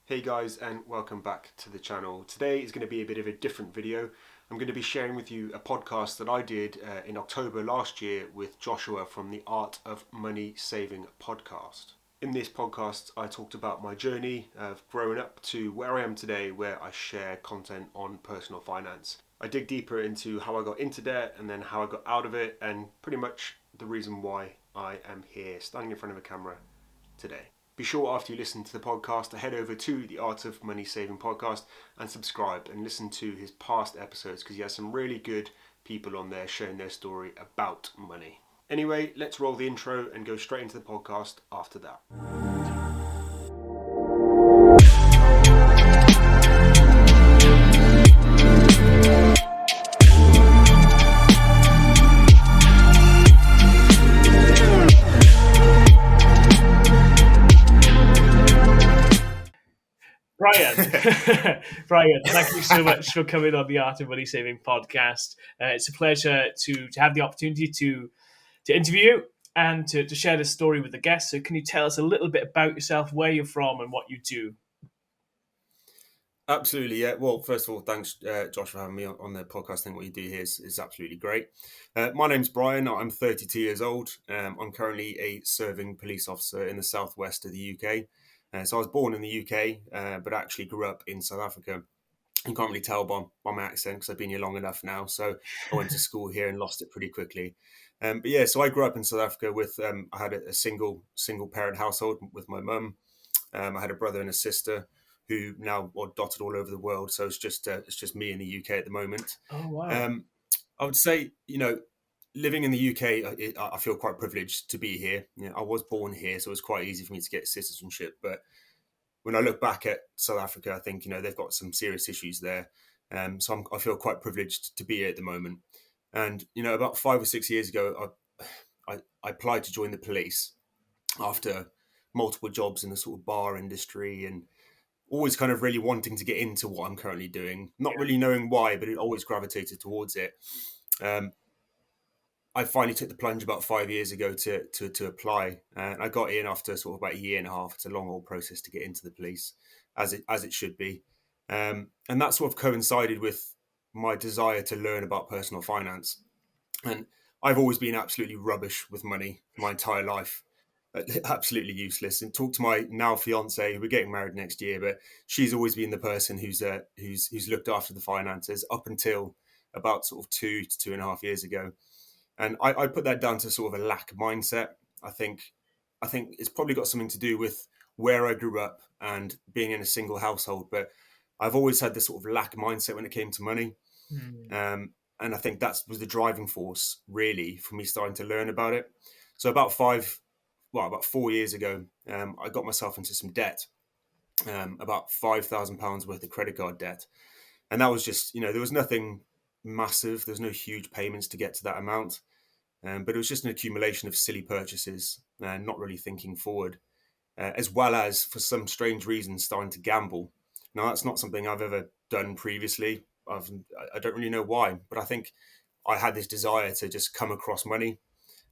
Hey guys, and welcome back to the channel. Today is going to be a bit of a different video. I'm going to be sharing with you a podcast that I did in October last year with Joshua from the Art of Money Saving podcast. In this podcast, I talked about my journey of growing up to where I am today, where I share content on personal finance. I dig deeper into how I got into debt and then how I got out of it, and pretty much the reason why I am here standing in front of a camera today. Be sure after you listen to the podcast to head over to the Art of Money Saving podcast and subscribe and listen to his past episodes because he has some really good people on there sharing their story about money. Anyway, let's roll the intro and go straight into the podcast after that. Brian, thank you so much for coming on the Art of Money Saving podcast. It's a pleasure to have the opportunity to interview you and to share this story with the guests. So can you tell us a little bit about yourself, where you're from and what you do? Absolutely, yeah. Well, first of all, thanks, Josh, for having me on the podcast. I think what you do here is absolutely great. My name's Brian. I'm 32 years old. I'm currently a serving police officer in the southwest of the UK. So I was born in the UK, but actually grew up in South Africa. You can't really tell by my accent because I've been here long enough now. So I went to school here and lost it pretty quickly. But yeah, so I grew up in South Africa with, I had a single parent household with my mum. I had a brother and a sister who now are dotted all over the world. So it's just me in the UK at the moment. Oh, wow. I would say, living in the UK, I feel quite privileged to be here. I was born here, so it was quite easy for me to get citizenship. But when I look back at South Africa, I think, they've got some serious issues there. So I feel quite privileged to be here at the moment. And, about 5 or 6 years ago, I applied to join the police after multiple jobs in the sort of bar industry and always kind of really wanting to get into what I'm currently doing, not really knowing why, but it always gravitated towards it. I finally took the plunge about 5 years ago to apply, and I got in after sort of about a year and a half. It's a long old process to get into the police, as it should be, and that sort of coincided with my desire to learn about personal finance. And I've always been absolutely rubbish with money my entire life. Absolutely useless. And talk to my now fiance, we're getting married next year, but she's always been the person who's looked after the finances up until about sort of 2 to 2.5 years ago. And I put that down to sort of a lack mindset. I think it's probably got something to do with where I grew up and being in a single household. But I've always had this sort of lack mindset when it came to money. And I think that was the driving force, really, for me starting to learn about it. So about 4 years ago, I got myself into some debt, about £5,000 worth of credit card debt. And that was just, there was nothing massive. There's no huge payments to get to that amount. But it was just an accumulation of silly purchases, not really thinking forward, as well as, for some strange reason, starting to gamble. Now, that's not something I've ever done previously. I don't really know why, but I think I had this desire to just come across money,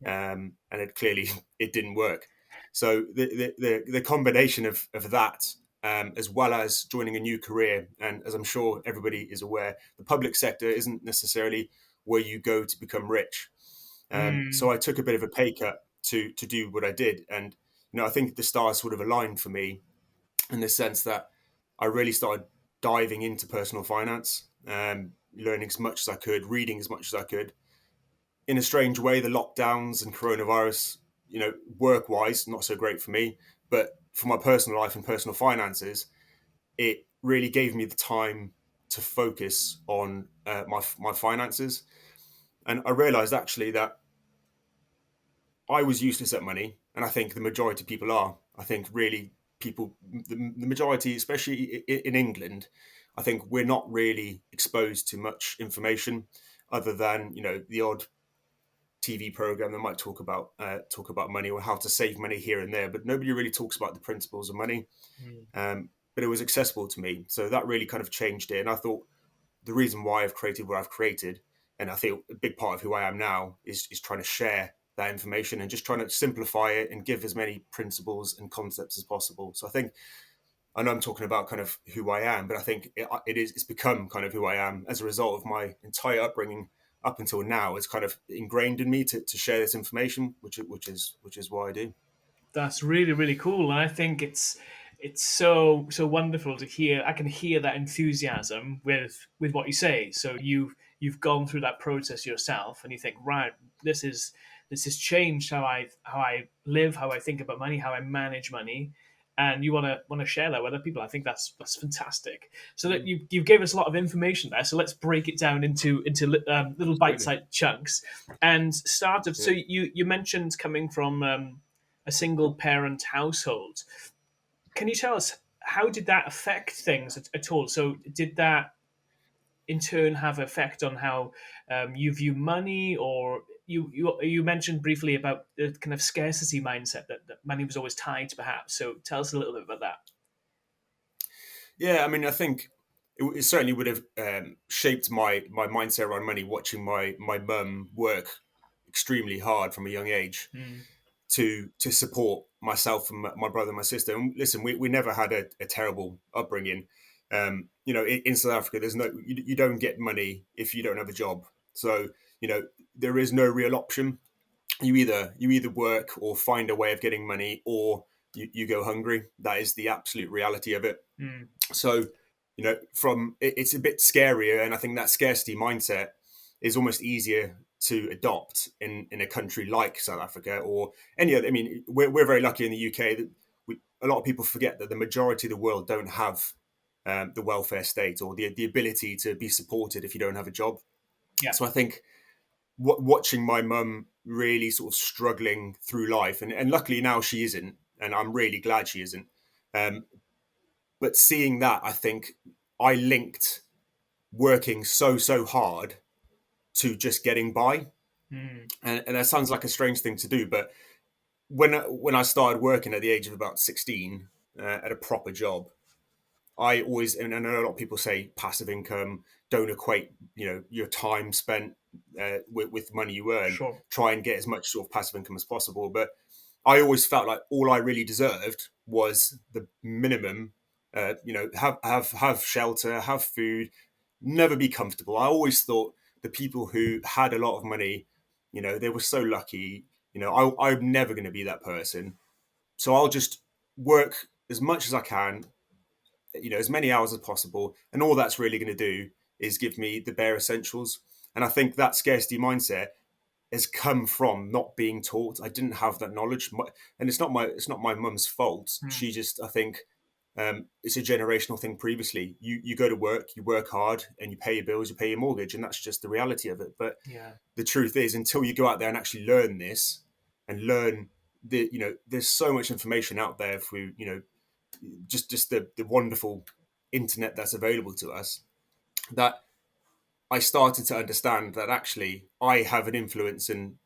and it clearly it didn't work. So the combination of that, as well as joining a new career, and as I'm sure everybody is aware, the public sector isn't necessarily where you go to become rich. So I took a bit of a pay cut to do what I did, and I think the stars sort of aligned for me in the sense that I really started diving into personal finance, learning as much as I could, reading as much as I could. In a strange way, the lockdowns and coronavirus, work-wise, not so great for me, but for my personal life and personal finances, it really gave me the time to focus on my finances. And I realized actually that I was useless at money, and I think the majority of people are. I think really the majority, especially in England, I think we're not really exposed to much information other than the odd TV program that might talk about money or how to save money here and there, but nobody really talks about the principles of money. But it was accessible to me, so that really kind of changed it. And I thought the reason why I've created what I've created, and I think a big part of who I am now is trying to share that information and just trying to simplify it and give as many principles and concepts as possible. So I think I know I'm talking about kind of who I am, but I think it's become kind of who I am as a result of my entire upbringing up until now. It's kind of ingrained in me to share this information, which is why I do. That's really really cool, and I think it's so wonderful to hear. I can hear that enthusiasm with what you say. So you've gone through that process yourself, and you think, right, this is this has changed how I live, how I think about money, how I manage money, and you want to share that with other people. I think that's fantastic. So that you gave us a lot of information there. So let's break it down into little Absolutely. bite-sized chunks and start of. So Yeah. you mentioned coming from a single parent household. Can you tell us how did that affect things at all? So did that in turn have effect on how you view money, or you mentioned briefly about the kind of scarcity mindset that money was always tied to, perhaps. So tell us a little bit about that. Yeah, I mean, I think it certainly would have shaped my mindset around money. Watching my mum work extremely hard from a young age Mm, to support myself and my brother and my sister. And listen, we never had a terrible upbringing. In South Africa, there's no you don't get money if you don't have a job. So you know there is no real option. You either work or find a way of getting money, or you go hungry. That is the absolute reality of it. mm, So, it's a bit scarier, and I think that scarcity mindset is almost easier to adopt in a country like South Africa or any other. I mean, we're very lucky in the UK that a lot of people forget that the majority of the world don't have the welfare state or the ability to be supported if you don't have a job. yeah. So I think watching my mum really sort of struggling through life, and luckily now she isn't, and I'm really glad she isn't. Um, but seeing that, I think I linked working so hard to just getting by, Mm, and that sounds like a strange thing to do, but when I started working at the age of about 16 at a proper job, I always, and I know a lot of people say passive income don't equate, your time spent with money you earn. sure. Try and get as much sort of passive income as possible, but I always felt like all I really deserved was the minimum. Have shelter, have food, never be comfortable. I always thought the people who had a lot of money, they were so lucky. I'm never going to be that person. So I'll just work as much as I can, as many hours as possible, and all that's really going to do is give me the bare essentials. And I think that scarcity mindset has come from not being taught. I didn't have that knowledge, and it's not my mum's fault. Mm, She just, I think, it's a generational thing. Previously, you go to work, you work hard, and you pay your bills, you pay your mortgage, and that's just the reality of it. But yeah. the truth is, until you go out there and actually learn this and learn there's so much information out there through just the wonderful internet that's available to us, that I started to understand that actually I have an influence in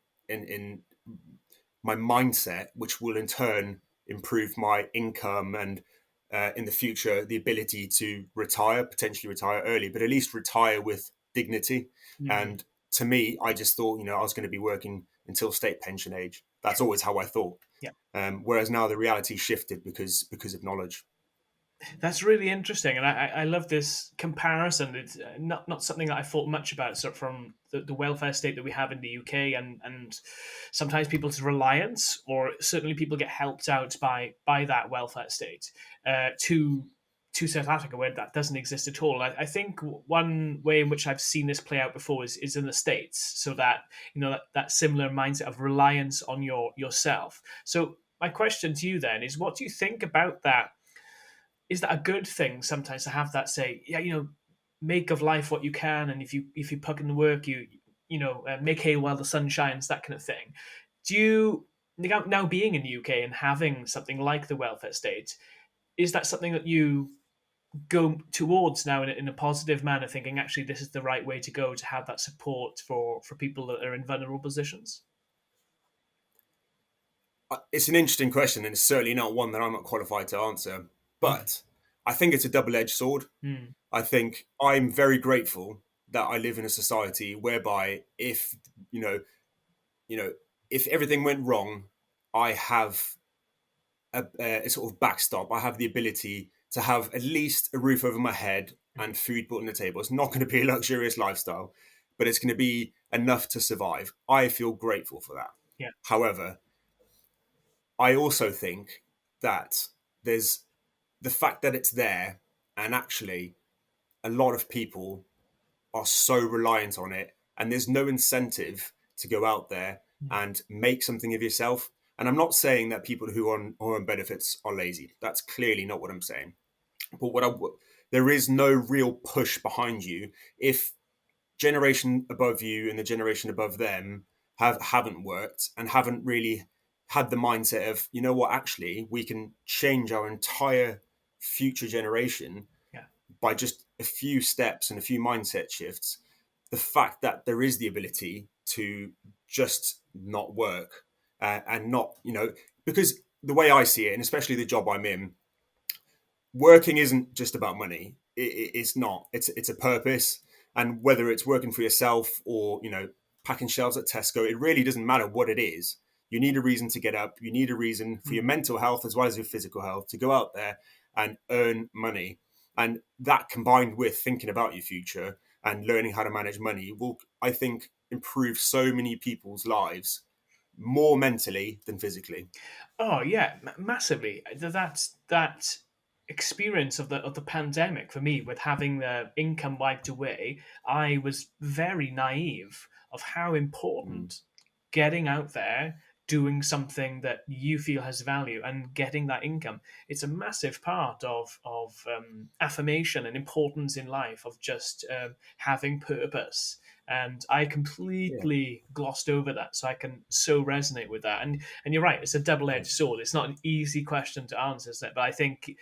my mindset, which will in turn improve my income and in the future the ability to retire, potentially retire early, but at least retire with dignity. Mm, And to me, I just thought I was going to be working until state pension age. That's sure. always how I thought. Yeah. Whereas now the reality shifted because of knowledge. That's really interesting, and I love this comparison. It's not something that I thought much about. So from the welfare state that we have in the UK, and sometimes people's reliance, or certainly people get helped out by that welfare state, to South Africa where that doesn't exist at all. I think one way in which I've seen this play out before is in the States. So that that similar mindset of reliance on yourself. So my question to you then is, what do you think about that? Is that a good thing sometimes to have that, say, yeah, make of life what you can, and if you put in the work, make hay while the sun shines, that kind of thing. Do you, now being in the UK and having something like the welfare state, is that something that you go towards now in a positive manner, thinking actually this is the right way to go, to have that support for people that are in vulnerable positions? It's an interesting question, and it's certainly not one that I'm not qualified to answer. Mm. But I think it's a double-edged sword. Mm. I think I'm very grateful that I live in a society whereby if you know, you know, if everything went wrong, I have a sort of backstop. I have the ability to have at least a roof over my head and food put on the table. It's not going to be a luxurious lifestyle, but it's going to be enough to survive. I feel grateful for that. Yeah. However, I also think that there's the fact that it's there, and actually a lot of people are so reliant on it, and there's no incentive to go out there and make something of yourself. And I'm not saying that people who are on benefits are lazy. That's clearly not what I'm saying. But there is no real push behind you if generation above you and the generation above them haven't worked and haven't really had the mindset of, you know what, actually we can change our entire future generation Yeah. by just a few steps and a few mindset shifts. The fact that there is the ability to just not work, and not, because the way I see it, and especially the job I'm in, working isn't just about money. It's not. It's a purpose, and whether it's working for yourself or packing shelves at Tesco, it really doesn't matter what it is. You need a reason to get up. You need a reason for your mental health as well as your physical health to go out there and earn money. And that combined with thinking about your future and learning how to manage money will, I think, improve so many people's lives more mentally than physically. Oh yeah, massively. That experience of the pandemic for me, with having the income wiped away, I was very naive of how Mm. important getting out there, doing something that you feel has value, and getting that income. It's a massive part of affirmation and importance in life, of just having purpose. And I Yeah. completely glossed over that, so I can so resonate with that. And you're right, it's a double-edged sword. It's not an easy question to answer, isn't it? But I think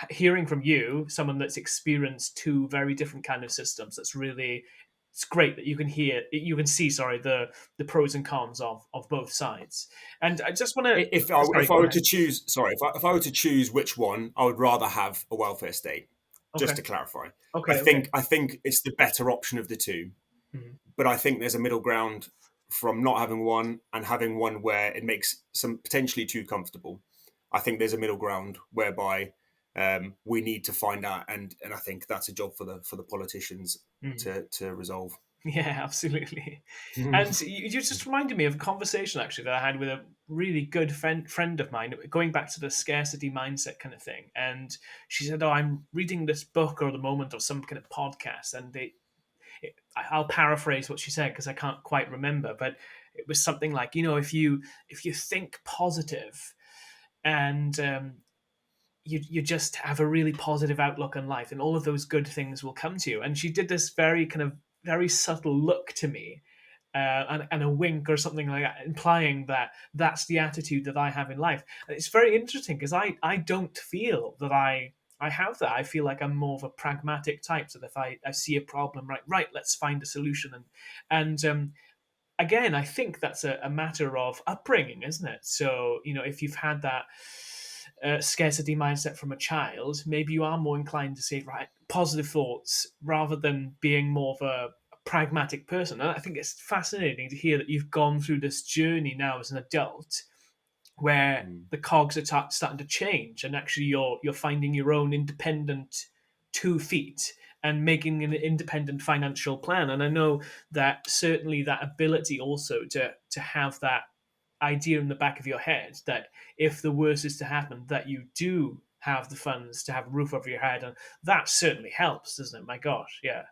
hearing from you, someone that's experienced two very different kind of systems, that's really, it's great that you can see, sorry, the pros and cons of both sides. And I just want to, sorry, If I go were ahead. to choose, sorry, if I were to choose which one, I would rather have a welfare state. Just Okay, to clarify, okay. I think it's the better option of the two, Mhm. but I think there's a middle ground from not having one and having one where it makes some potentially too comfortable. I think there's a middle ground whereby we need to find out, and I think that's a job for the politicians Mhm. to resolve. Yeah, absolutely. And you just reminded me of a conversation actually that I had with a really good friend of mine, going back to the scarcity mindset kind of thing. And she said, "Oh, I'm reading this book or the moment of some kind of podcast," and I'll paraphrase what she said because I can't quite remember, but it was something like, if you think positive and you just have a really positive outlook on life, and all of those good things will come to you. And she did this very kind of very subtle look to me, and a wink or something like that, implying that that's the attitude that I have in life. And it's very interesting because I don't feel that I have that. I feel like I'm more of a pragmatic type. So that if I see a problem, right, let's find a solution. And again, I think that's a matter of upbringing, isn't it? So, if you've had that scarcity mindset from a child, maybe you are more inclined to say, right, positive thoughts, rather than being more of a pragmatic person. And I think it's fascinating to hear that you've gone through this journey now as an adult, where the cogs are starting to change, and actually you're finding your own independent 2 feet and making an independent financial plan. And I know that certainly that ability also to have that idea in the back of your head that if the worst is to happen, that you do have the funds to have a roof over your head, and that certainly helps, doesn't it? My gosh, yeah.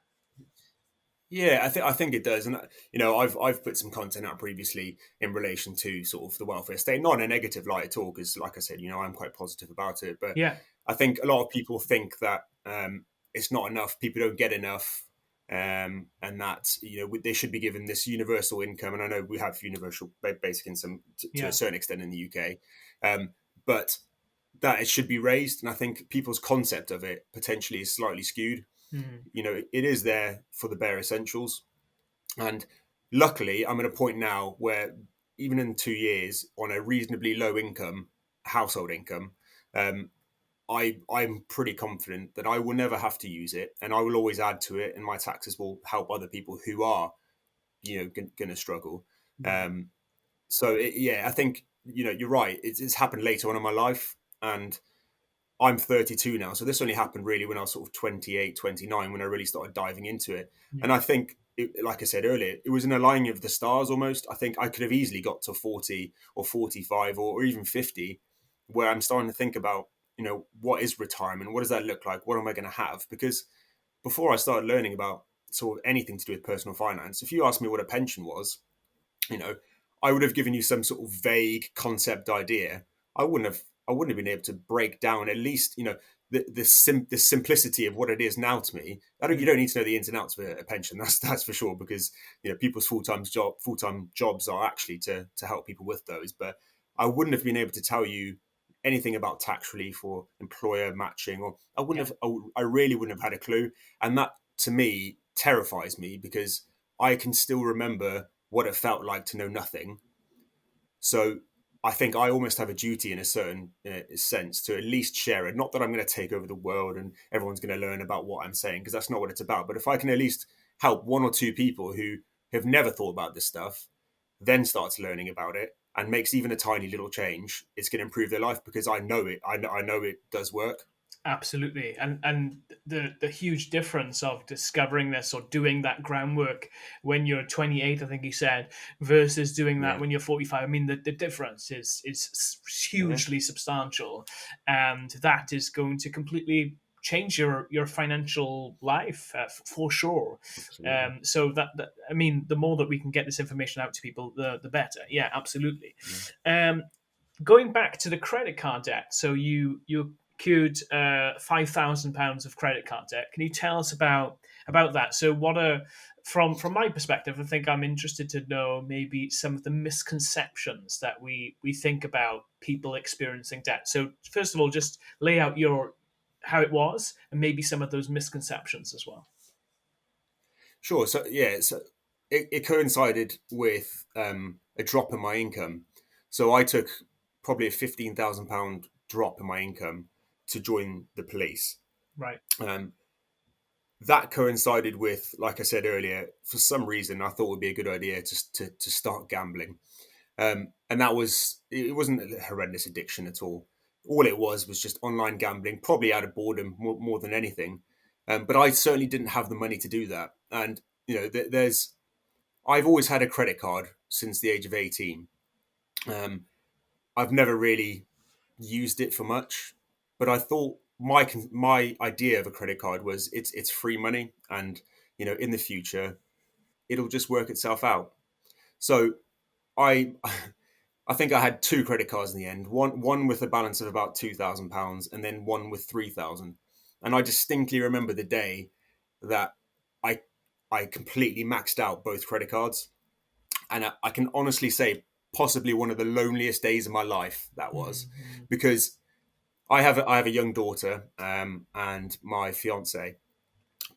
Yeah, I think it does, and I've put some content out previously in relation to sort of the welfare state, not in a negative light at all, because like I said, I'm quite positive about it. But Yeah. I think a lot of people think that it's not enough, people don't get enough, and that they should be given this universal income. And I know we have universal basic income to a Yeah. certain extent in the UK, but that it should be raised, and I think people's concept of it potentially is slightly skewed. Mhm. It is there for the bare essentials. And luckily, I'm at a point now where even in 2 years, on a reasonably low income, household income, um, I'm pretty confident that I will never have to use it, and I will always add to it, and my taxes will help other people who are, going to struggle. Mhm. Um, so yeah, I think you're right. It's happened later on in my life, and I'm 32 now, so this only happened really when I was sort of 28, 29, when I really started diving into it. And I think, like I said earlier, it was an aligning of the stars almost. I think I could have easily got to 40 or 45 or even 50, where I'm starting to think about, what is retirement? What does that look like? What am I going to have? Because before I started learning about sort of anything to do with personal finance, if you asked me what a pension was, you know, I would have given you some sort of vague concept idea. I wouldn't have been able to break down at least, the simplicity of what it is now to me. You don't need to know the ins and outs of a pension. That's for sure, because people's full time jobs are actually to help people with those. But I wouldn't have been able to tell you anything about tax relief or employer matching, or I really wouldn't have had a clue. And that to me terrifies me, because I can still remember what it felt like to know nothing. So I think I almost have a duty in a certain sense to at least share it. Not that I'm going to take over the world and everyone's going to learn about what I'm saying, because that's not what it's about. But if I can at least help one or two people who have never thought about this stuff, then starts learning about it and makes even a tiny little change, it's going to improve their life, because I know it. I know it does work. Absolutely, and the huge difference of discovering this or doing that groundwork when you're 28, I think you said, versus doing that Yeah. when you're 45. I mean, the difference is Yeah. hugely substantial, and that is going to completely change your financial life for sure. Absolutely. So that I mean, the more that we can get this information out to people, the better. Yeah, absolutely. Yeah. Um, Going back to the credit card debt, so you accrued £5,000 of credit card debt. Can you tell us about that? So what are from my perspective, I think I'm interested to know maybe some of the misconceptions that we think about people experiencing debt. So first of all, just lay out your how it was and maybe some of those misconceptions as well. Sure. So yeah, so it coincided with a drop in my income. So I took probably a £15,000 drop in my income to join the police. Right. Um, that coincided with, like I said earlier, for some reason I thought it would be a good idea to start gambling. And it wasn't a horrendous addiction at all. All it was just online gambling, probably out of boredom more than anything. But I certainly didn't have the money to do that. And I've always had a credit card since the age of 18. Um, I've never really used it for much, but I thought my idea of a credit card was it's free money, and in the future it'll just work itself out. So I I think I had two credit cards in the end. One with a balance of about £2,000, and then one with 3,000. And I distinctly remember the day that I I completely maxed out both credit cards, and I can honestly say possibly one of the loneliest days of my life that was, Mm-hmm. because I have a young daughter, and my fiance,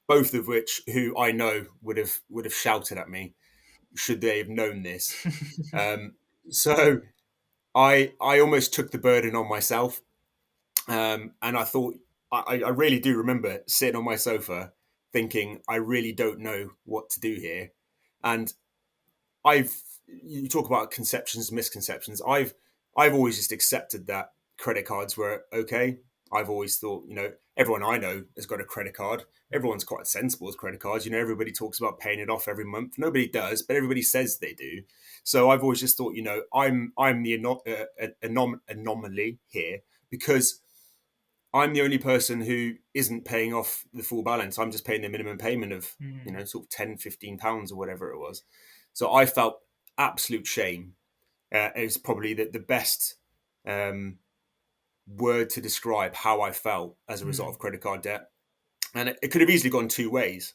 both of which who I know would have shouted at me should they have known this. Um, so I almost took the burden on myself, and I thought I really do remember sitting on my sofa thinking I really don't know what to do here, and I've you talk about conceptions, misconceptions. I've always just accepted that credit cards were okay. I've always thought, everyone I know has got a credit card. Everyone's quite sensible with credit cards. Everybody talks about paying it off every month. Nobody does, but everybody says they do. So I've always just thought, I'm the anomaly here, because I'm the only person who isn't paying off the full balance. I'm just paying the minimum payment of, Mm. sort of £10, £15 or whatever it was. So I felt absolute shame. Is probably the best um, word to describe how I felt as a result Mm. of credit card debt. And it could have easily gone two ways.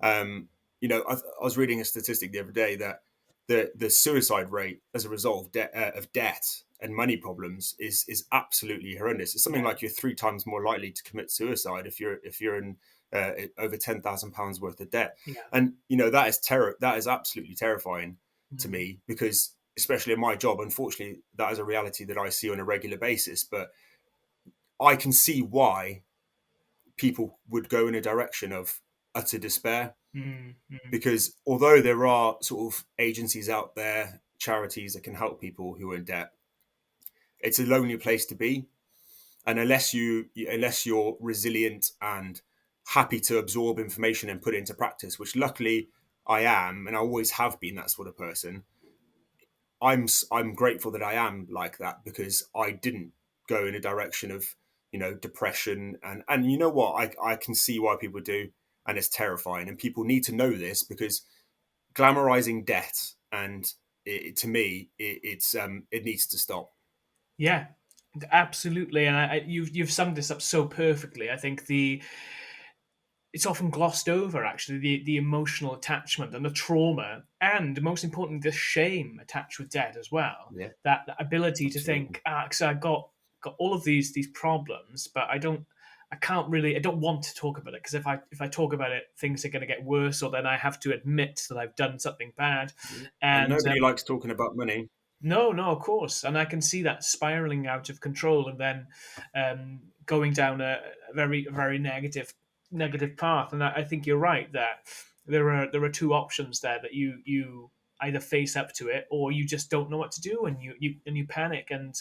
Um, I was reading a statistic the other day that the suicide rate as a result of debt and money problems is absolutely horrendous. It's something Yeah. like you're three times more likely to commit suicide if you're in over £10,000 worth of debt, Yeah. and that is terror. That is absolutely terrifying to Mm. me, because especially in my job, unfortunately, that is a reality that I see on a regular basis. But I can see why people would go in a direction of utter despair, Mm. Mm. because although there are sort of agencies out there, charities that can help people who are in debt, it's a lonely place to be. And unless you're resilient and happy to absorb information and put it into practice, which luckily I am, and I always have been that sort of person. I'm grateful that I am like that, because I didn't go in a direction of depression, and you know what, I can see why people do, and it's terrifying, and people need to know this, because glamorizing debt, and to me it needs to stop. Yeah, absolutely. And you've summed this up so perfectly. I think it's often glossed over, actually, the emotional attachment and the trauma, and most importantly the shame attached with debt as well. Yeah, That ability to absolutely. think, so I got all of these problems, but I don't want to talk about it, because if I talk about it, things are going to get worse, or then I have to admit that I've done something bad. And And nobody likes talking about money. no, no, of course, and I can see that spiraling out of control, and then going down a very negative path. And I think you're right that there are two options there, that you either face up to it, or you just don't know what to do, and you panic, and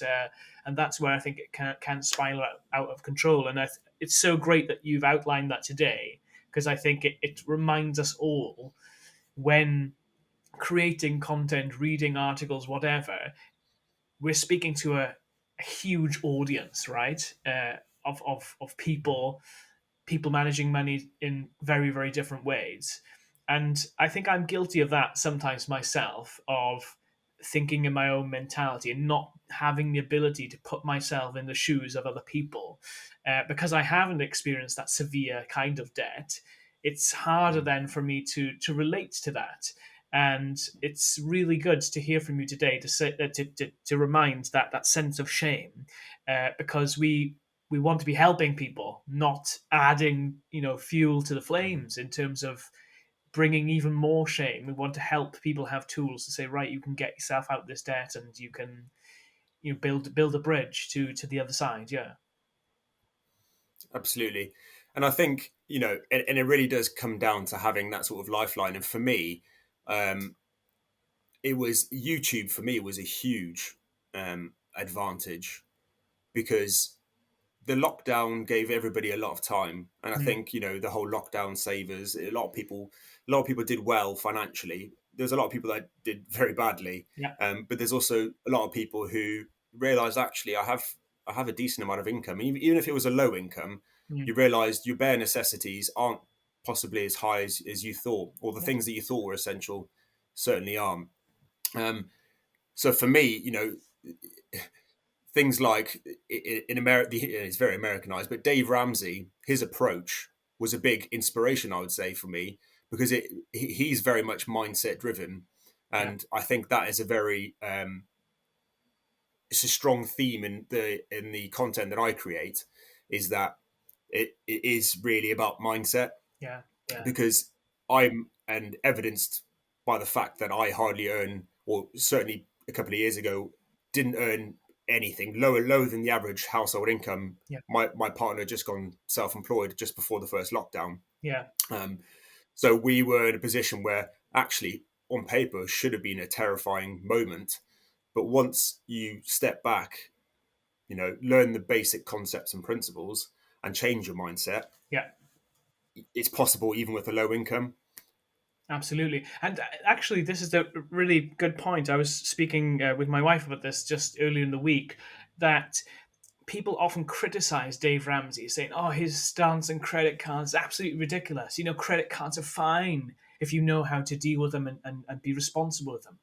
that's where I think it can spiral out of control. And it's so great that you've outlined that today, because I think it reminds us all, when creating content, reading articles, whatever, we're speaking to a huge audience, right? Of people managing money in very different ways. And I think I'm guilty of that sometimes myself, of thinking in my own mentality and not having the ability to put myself in the shoes of other people, because I haven't experienced that severe kind of debt. It's harder Mm. then for me to relate to that. And it's really good to hear from you today, to say to remind that sense of shame, because we want to be helping people, not adding fuel to the flames in terms of bringing even more shame. We want to help people have tools to say, right, you can get yourself out of this debt, and you can build a bridge to the other side. Yeah, Absolutely. And I think, and it really does come down to having that sort of lifeline. And for me, um, it was YouTube, for me, was a huge advantage, because the lockdown gave everybody a lot of time. And I mm, think, the whole lockdown savers, a lot of people did well financially. There's a lot of people that did very badly. yeah, But there's also a lot of people who realized, actually, I have a decent amount of income. And even if it was a low income, mm, you realized your bare necessities aren't possibly as high as you thought, or the yeah, things that you thought were essential certainly aren't. Um, so for me, things like, in America, it's very Americanized, but Dave Ramsey, his approach was a big inspiration, I would say, for me, because he's very much mindset driven, yeah, and I think that is it's a strong theme in the content that I create, is that it is really about mindset, yeah, yeah, because I'm and evidenced by the fact that I hardly earn, or certainly a couple of years ago didn't earn anything, lower than the average household income. yeah, My partner had just gone self-employed just before the first lockdown. yeah, Um, so we were in a position where, actually, on paper, should have been a terrifying moment. But once you step back, learn the basic concepts and principles, and change your mindset, yeah. it's possible even with a low income. Absolutely. And actually, this is a really good point. I was speaking with my wife about this just earlier in the week, that people often criticize Dave Ramsey, saying, "Oh, his stance on credit cards is absolutely ridiculous. Credit cards are fine if you know how to deal with them, and be responsible with them."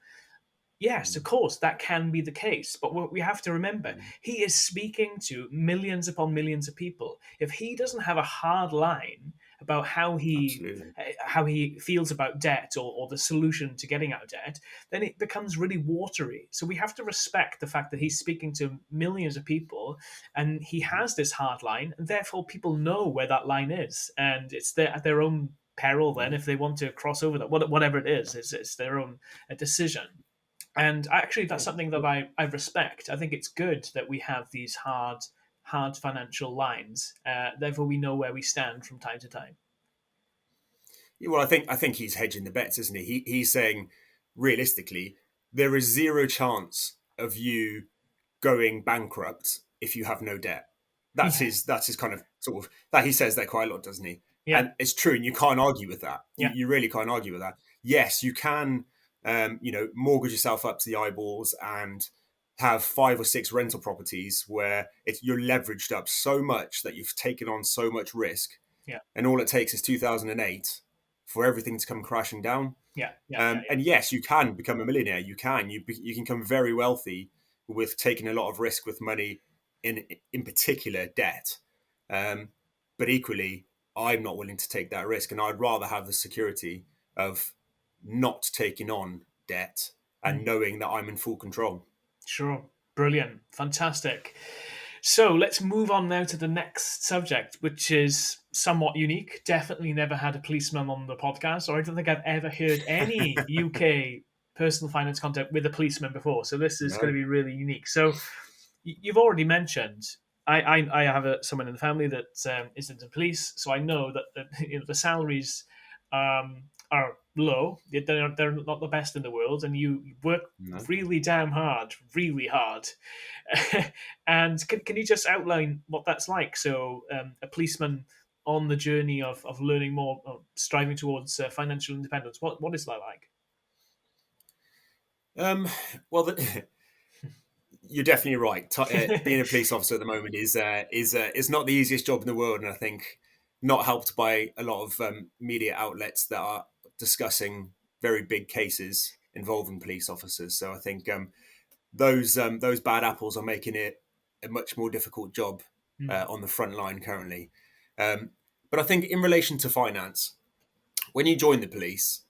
Yes, of Mm, course, that can be the case. But what we have to remember, mm, he is speaking to millions upon millions of people. If he doesn't have a hard line about absolutely. how he feels about debt, or the solution to getting out of debt, then it becomes really watery. So we have to respect the fact that he's speaking to millions of people, and he Mhm. has this hard line, and therefore people know where that line is, and it's at their own peril. Then, Yeah. if they want to cross over that, whatever it is, it's their own decision. And actually, that's Yeah. something that I respect. I think it's good that we have these hard financial lines. Therefore, we know where we stand from time to time. Yeah, well, I think he's hedging the bets, isn't he? He's saying, realistically, there is zero chance of you going bankrupt if you have no debt. That's his kind of sort of that he says that quite a lot, doesn't he? Yeah. And it's true, and you can't argue with that. Yeah. You really can't argue with that. Yes, you can, mortgage yourself up to the eyeballs and have 5 or 6 rental properties where you're leveraged up so much that you've taken on so much risk, Yeah. and all it takes is 2008 for everything to come crashing down. Yeah. Yeah. And yes, you can become a millionaire. You can. You can become very wealthy with taking a lot of risk with money, in particular debt. But equally, I'm not willing to take that risk, and I'd rather have the security of not taking on debt and knowing that I'm in full control. Sure. Brilliant. Fantastic. So let's move on now to the next subject, which is somewhat unique. Definitely never had a policeman on the podcast, or I don't think I've ever heard any UK personal finance content with a policeman before. So this is going No, to be really unique. So you've already mentioned I have someone in the family that is in the police, so I know that the salaries are low. They're not the best in the world, and you work no. really damn hard, really hard. And can you just outline what that's like? So a policeman on the journey of learning more, striving towards financial independence. What is that like? Um, well, you're definitely right. Being a police officer at the moment is not the easiest job in the world, and I think not helped by a lot of media outlets that are discussing very big cases involving police officers. So I think those bad apples are making it a much more difficult job Mm. on the front line currently. But I think in relation to finance, when you join the police,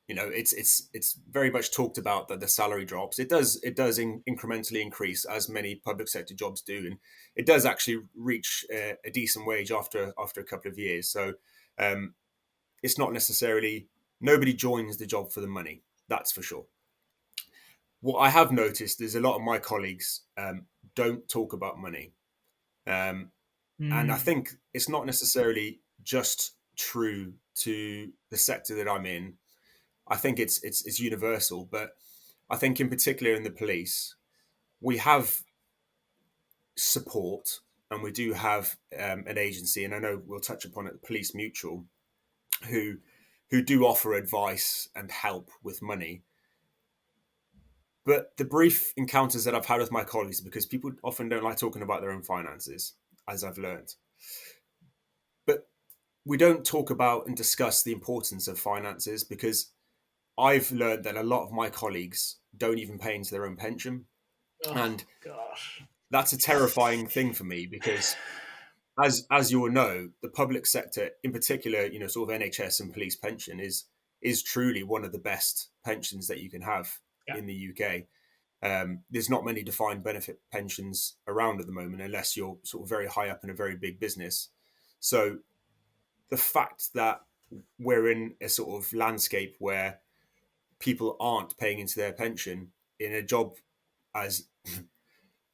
it's very much talked about that the salary drops. It does incrementally increase as many public sector jobs do, and it does actually reach a decent wage after a couple of years. So um, it's not necessarily nobody joins the job for the money. That's for sure. What I have noticed is a lot of my colleagues don't talk about money, um, and I Mm. think it's not necessarily just true to the sector that I'm in. I think it's universal, but I think in particular in the police, we have support and we do have an agency, and I know we'll touch upon it, Police Mutual, who who do offer advice and help with money. But the brief encounters that I've had with my colleagues, because people often don't like talking about their own finances, as I've learned, but we don't talk about and discuss the importance of finances because I've learned that a lot of my colleagues don't even pay into their own pension. Oh And gosh. that's a terrifying thing for me because as you will know, the public sector, in particular, sort of NHS and police pension is truly one of the best pensions that you can have Yeah. in the UK. There's not many defined benefit pensions around at the moment, unless you're sort of very high up in a very big business. So the fact that we're in a sort of landscape where people aren't paying into their pension in a job as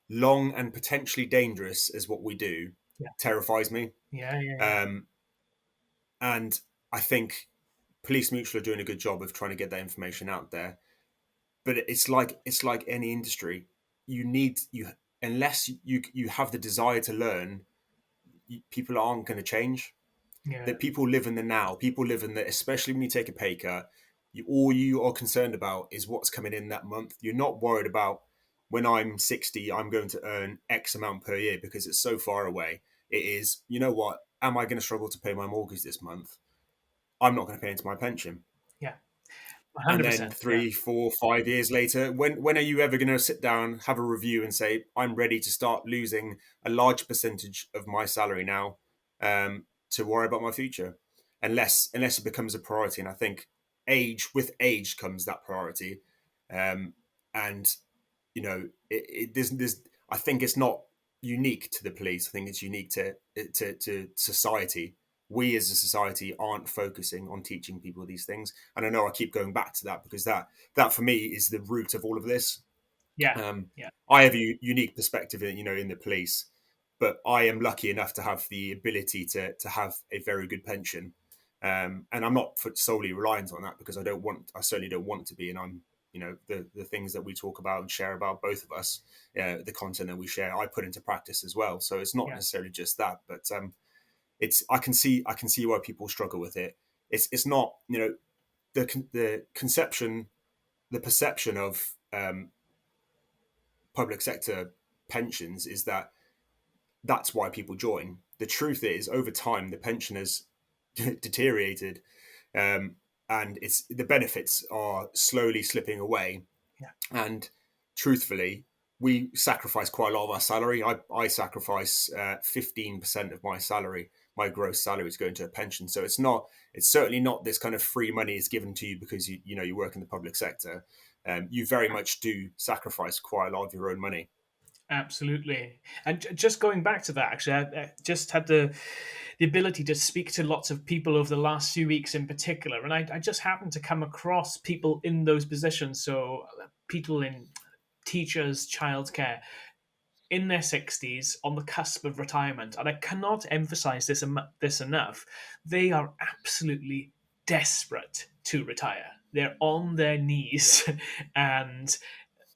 long and potentially dangerous as what we do Yeah. terrifies me. Yeah. Yeah. Um, and I think Police Mutual are doing a good job of trying to get that information out there. But it's like any industry. You need you unless you have the desire to learn, people aren't going to change. Yeah. That people live in the now. People live in the, especially when you take a pay cut. All you are concerned about is what's coming in that month. You're not worried about when I'm 60, I'm going to earn X amount per year because it's so far away. It is, you know what? Am I going to struggle to pay my mortgage this month? I'm not going to pay into my pension. Yeah. And then 100%. Yeah. 3, 4, 5 years later, when are you ever going to sit down, have a review, and say, I'm ready to start losing a large percentage of my salary now, to worry about my future? Unless it becomes a priority. And I think with age comes that priority. And there's I think it's not unique to the police. I think it's unique to society. We as a society aren't focusing on teaching people these things, and I know I keep going back to that because that for me is the root of all of this. Yeah. um, Yeah. I have a unique perspective in the police, but I am lucky enough to have the ability to have a very good pension, and I'm not solely reliant on that because I certainly don't want to be, and I'm the things that we talk about and share about, both of us, the content that we share, I put into practice as well. So it's not Yeah. necessarily just that, but it's I can see why people struggle with it. It's not the conception, the perception of public sector pensions is that that's why people join. The truth is, over time, the pension has deteriorated, um, and it's the benefits are slowly slipping away. Yeah. And truthfully, we sacrifice quite a lot of our salary. I sacrifice 15% of my salary, my gross salary, is going to a pension. So it's certainly not this kind of free money is given to you because you work in the public sector. You very much do sacrifice quite a lot of your own money. Absolutely. And just going back to that, actually, I just had the ability to speak to lots of people over the last few weeks in particular. And I just happened to come across people in those positions. So people in teachers, childcare, in their 60s, on the cusp of retirement. And I cannot emphasize this enough. They are absolutely desperate to retire. They're on their knees and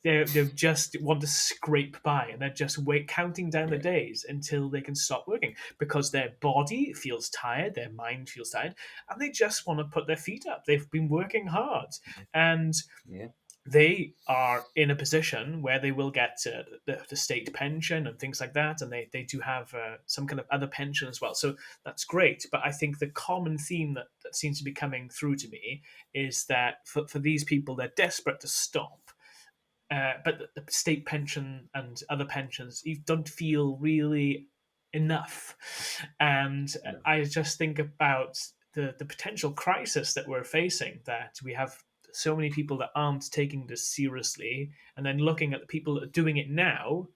they just want to scrape by, and they're just counting down the Yeah, days until they can stop working because their body feels tired, their mind feels tired, and they just want to put their feet up. They've been working hard, and yeah, they are in a position where they will get the state pension and things like that, and they do have some kind of other pension as well. So that's great. But I think the common theme that seems to be coming through to me is that for these people, they're desperate to stop, but the state pension and other pensions, you don't feel really enough. And no, I just think about the potential crisis that we're facing, that we have so many people that aren't taking this seriously, and then looking at the people that are doing it now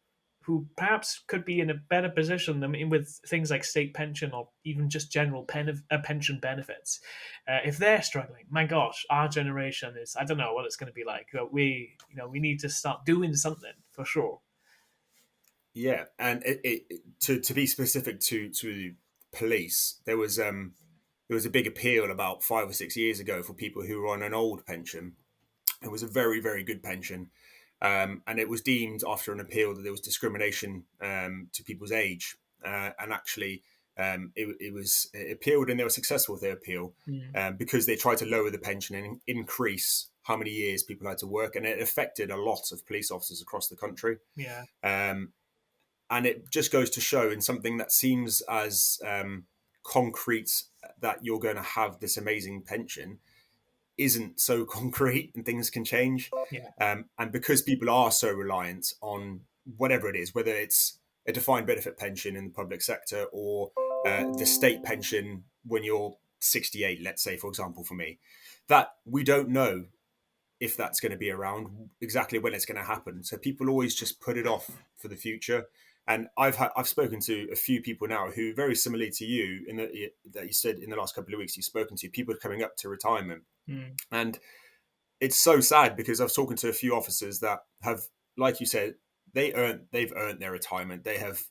who perhaps could be in a better position than with things like state pension or even just general pension benefits. If they're struggling, my gosh, our generation is, I don't know what it's going to be like, but we need to start doing something for sure. yeah. And to be specific to police, there was a big appeal about 5 or 6 years ago for people who were on an old pension. It was a very, very good pension. And it was deemed after an appeal that there was discrimination to people's age. And actually, it appealed and they were successful with their appeal Mm, because they tried to lower the pension and increase how many years people had to work. And it affected a lot of police officers across the country. yeah, Um, and it just goes to show in something that seems as concrete that you're going to have this amazing pension isn't so concrete and things can change. yeah, And because people are so reliant on whatever it is, whether it's a defined benefit pension in the public sector or the state pension when you're 68, let's say, for example, for me, that we don't know if that's going to be around, exactly when it's going to happen. So people always just put it off for the future. And I've spoken to a few people now who, very similarly to you, that you said in the last couple of weeks, you've spoken to people coming up to retirement, mm, and it's so sad because I've spoken to a few officers that have, like you said, they've earned their retirement. They have.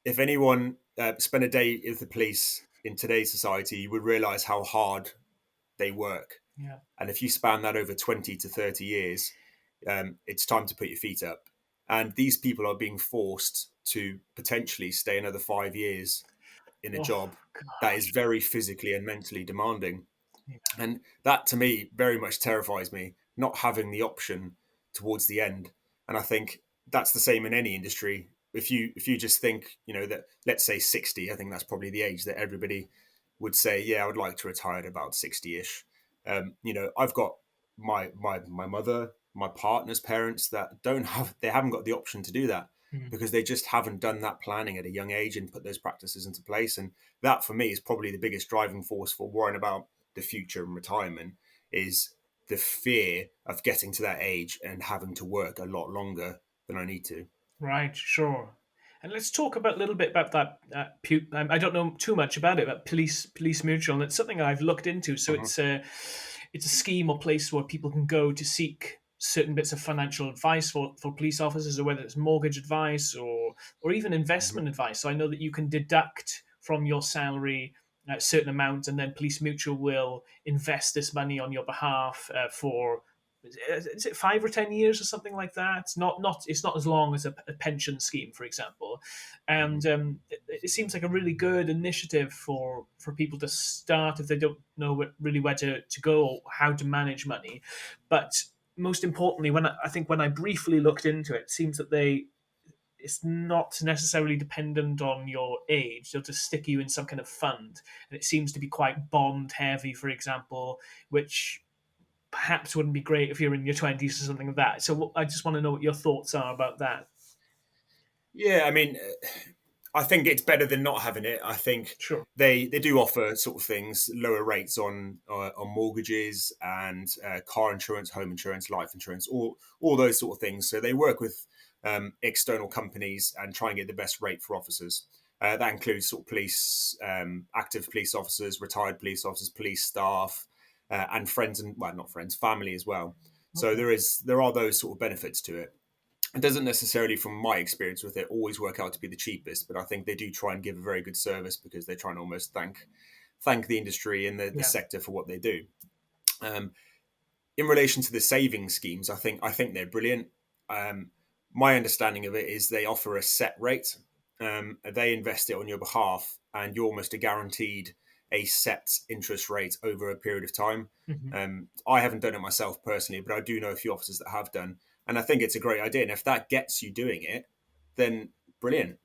If anyone spent a day with the police in today's society, you would realize how hard they work. yeah. And if you span that over 20 to 30 years, it's time to put your feet up. And these people are being forced to potentially stay another 5 years in a Oh job that is gosh, very physically and mentally demanding. yeah. And that to me very much terrifies me, not having the option towards the end. And I think that's the same in any industry. If you just think, that, let's say 60, I think that's probably the age that everybody would say, yeah, I would like to retire at about 60-ish. I've got my mother, my partner's parents that they haven't got the option to do that Mm. because they just haven't done that planning at a young age and put those practices into place. And that for me is probably the biggest driving force for worrying about the future and retirement, is the fear of getting to that age and having to work a lot longer than I need to. Right, sure. And let's talk about a little bit about that. I don't know too much about it, but police mutual, and it's something I've looked into. So Mhm. it's a scheme or place where people can go to seek certain bits of financial advice for police officers, or whether it's mortgage advice or even Mhm. investment advice. So I know that you can deduct from your salary a certain amount, and then Police Mutual will invest this money on your behalf for is it 5 or 10 years or something like that? It's not as long as a pension scheme, for example, and it seems like a really good initiative for people to start if they don't know really where to go or how to manage money. But most importantly, I think when I briefly looked into it, it seems that it's not necessarily dependent on your age. They'll just stick you in some kind of fund, and it seems to be quite bond heavy, for example, which perhaps wouldn't be great if you're in your 20s or something like that. So I just want to know what your thoughts are about that. Yeah, I mean, I think it's better than not having it. I think Sure. they do offer sort of things, lower rates on mortgages and car insurance, home insurance, life insurance, all those sort of things. So they work with external companies and try and get the best rate for officers. That includes sort of police, active police officers, retired police officers, police staff, and friends and well, not friends, family as well. So Okay. there are those sort of benefits to it. It doesn't necessarily, from my experience with it, always work out to be the cheapest, but I think they do try and give a very good service because they try and almost thank the industry and the Yeah. sector for what they do. Um, in relation to the saving schemes, I think they're brilliant. Um, my understanding of it is they offer a set rate. They invest it on your behalf, and you're almost guaranteed a set interest rate over a period of time. Hmm. I haven't done it myself personally, but I do know a few officers that have done, and I think it's a great idea. And if that gets you doing it, then brilliant.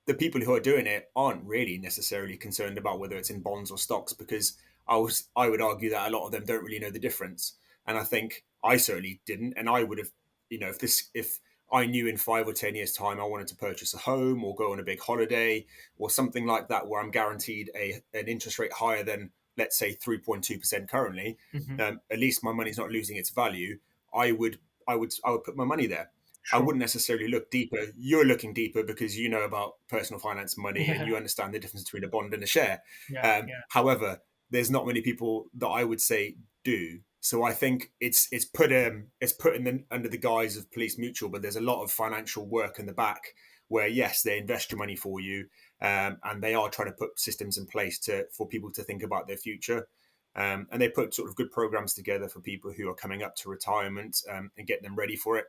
The people who are doing it aren't really necessarily concerned about whether it's in bonds or stocks because I would argue that a lot of them don't really know the difference. And I think I certainly didn't. And I would have, if I knew in 5 or 10 years' time I wanted to purchase a home or go on a big holiday or something like that where I'm guaranteed an interest rate higher than, let's say, 3.2% currently, Hmm. at least my money's not losing its value. I would I would put my money there. I Sure. wouldn't necessarily look deeper. You're looking deeper because you know about personal finance, money, and Yeah. you understand the difference between a bond and a share. Yeah. Yeah. However, there's not many people that I would say do. So I think it's put in under the guise of police mutual, but there's a lot of financial work in the back where yes, they invest your money for you, and they are trying to put systems in place for people to think about their future. And they put sort of good programs together for people who are coming up to retirement and get them ready for it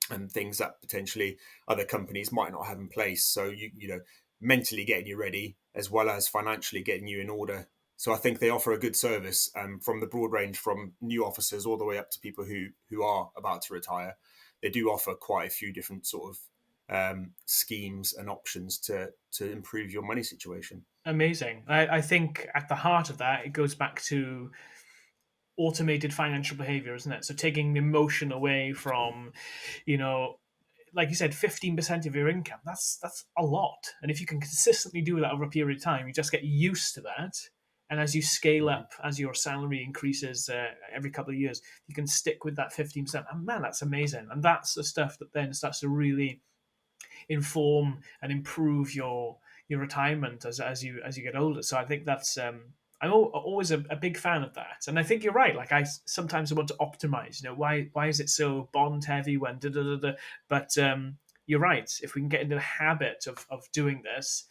and things that potentially other companies might not have in place. So mentally getting you ready as well as financially getting you in order. So I think they offer a good service from the broad range from new officers all the way up to people who are about to retire. They do offer quite a few different sort of schemes and options to improve your money situation. Amazing. I think at the heart of that, it goes back to automated financial behavior, isn't it? So taking the emotion away from, you know, like you said, 15% of your income. That's a lot. And if you can consistently do that over a period of time, you just get used to that. And as you scale Mhm. up, as your salary increases every couple of years, you can stick with that 15%. And man, that's amazing. And that's the stuff that then starts to really inform and improve your retirement as you get older. So I think that's I'm always a big fan of that, and I think you're right. Like sometimes I want to optimize. Why is it so bond heavy when da da da da? But you're right. If we can get into the habit of doing this,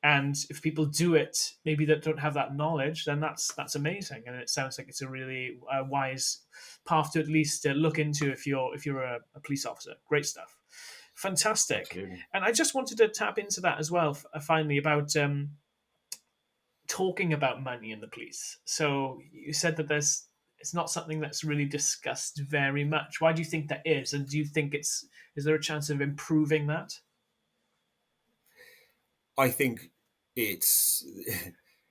and if people do it, maybe that don't have that knowledge, then that's amazing. And it sounds like it's a really wise path to at least look into if you're a police officer. Great stuff, fantastic. Absolutely. And I just wanted to tap into that as well. Finally, about talking about money in the police. So you said that it's not something that's really discussed very much. Why do you think that is? And do you think is there a chance of improving that? I think it's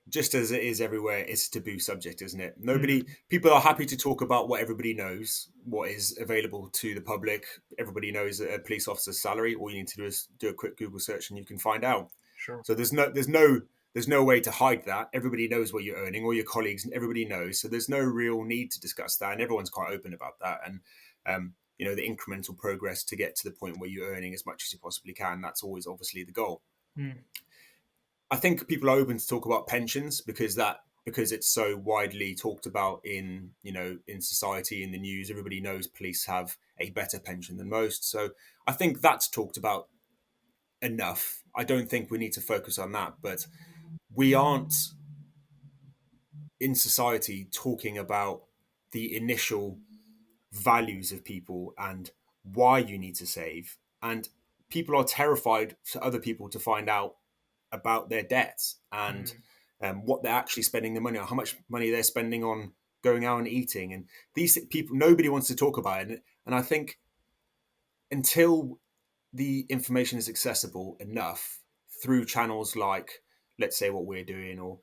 just as it is everywhere, it's a taboo subject, isn't it? Mm, People are happy to talk about what everybody knows, what is available to the public. Everybody knows a police officer's salary. All you need to do is do a quick Google search and you can find out. sure. So there's no way to hide that. Everybody knows what you're earning, all your colleagues, and everybody knows. So there's no real need to discuss that, and everyone's quite open about that. And the incremental progress to get to the point where you're earning as much as you possibly can. That's always obviously the goal. Mm, I think people are open to talk about pensions because it's so widely talked about in society, in the news. Everybody knows police have a better pension than most. So I think that's talked about enough. I don't think we need to focus on that, but we aren't in society talking about the initial values of people and why you need to save. And people are terrified for other people to find out about their debts and Mm. what they're actually spending their money on, how much money they're spending on going out and eating. And these people, nobody wants to talk about it. And I think until the information is accessible enough through channels like, let's say, what we're doing, or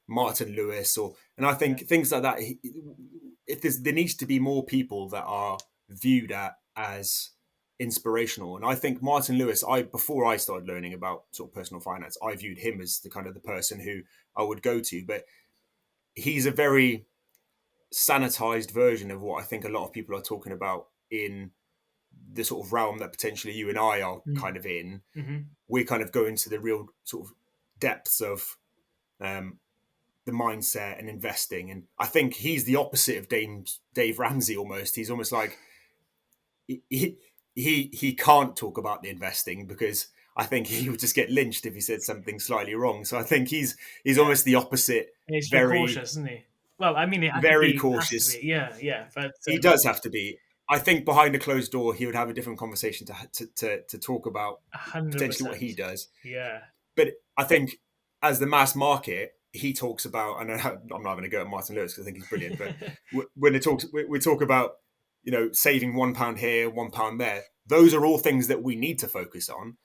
Martin Lewis, and I Yeah. think things like that. If there needs to be more people that are viewed as inspirational, and I think Martin Lewis, before I started learning about sort of personal finance, I viewed him as the kind of the person who I would go to, but he's a very sanitized version of what I think a lot of people are talking about in the sort of realm that potentially you and I are Mm. kind of in. Mm-hmm. We kind of go into the real sort of depths of um, the mindset and investing. And I think he's the opposite of Dave Ramsey almost. He's almost like he can't talk about the investing because I think he would just get lynched if he said something slightly wrong. So I think he's Yeah. almost the opposite, And he's very very, cautious, isn't he? Well, I mean, I think very he has to be. cautious. Yeah, yeah. But He does have to be. I think behind a closed door, he would have a different conversation to talk about potentially what 100%. he does. Yeah. But I think as the mass market, he talks about, and I'm not going to go at Martin Lewis because I think he's brilliant, but when we talk about, saving £1 here, £1 there, those are all things that we need to focus on,